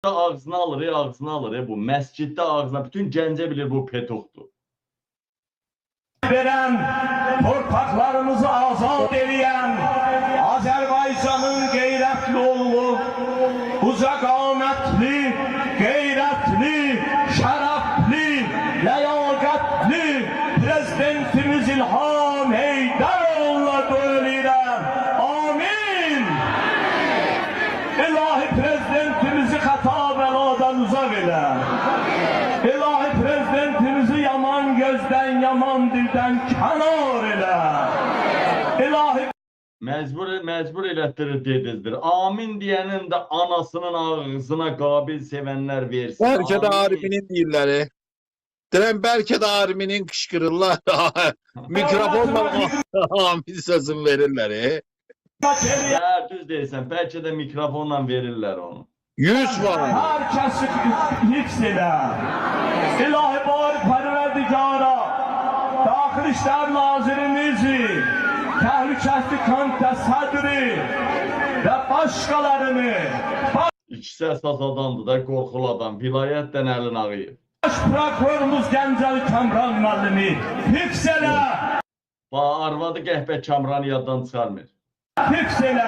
Ağzına alır, ağzına alır. Bu məsciddə ağzına, bütün Gəncə bilir bu petoqdur. Veren, torpaqlarımızı azad edən Azərbaycanın qeyrətli oğlu, uca qamətli, qeyrətli, şərəfli, ləyaqətli prezidentimiz İlham Heydəroğlu'na dua edirəm. Amin. İlahi prezidentimizi xəta bəladan uzaq elə. İlahi prezidentimizi yaman gözden, yaman dilden kənar elə. İlahi Məcbur elətdirir dedizdir. Amin deyənin də anasının ağzına qabil sevənlər versin. Bəlkə də Amin. Arifinin deyirləri. Deyirəm, bəlkə də Arifinin qışqırırlar. Mikrofonla amin sözün verirlər. Hə, düz deyirsən. Bəlkə də mikrofonla verirlər onu. 100 var. hər kəsi hifz elə. İlahi bari pərverdigara, Daxil İşlər Nazirimizi, Təhlükəsizlik Sədri və başqalarını İkisi əsas adamdır da, qorxulu adam. Vilayətdən Əlin Ağayev. Baş prokurorumuz Gəncəli Kamran müəllimi hifz elə. Arvadı Qəhbə Kamranı yaddan çıxarmır. Hifz elə.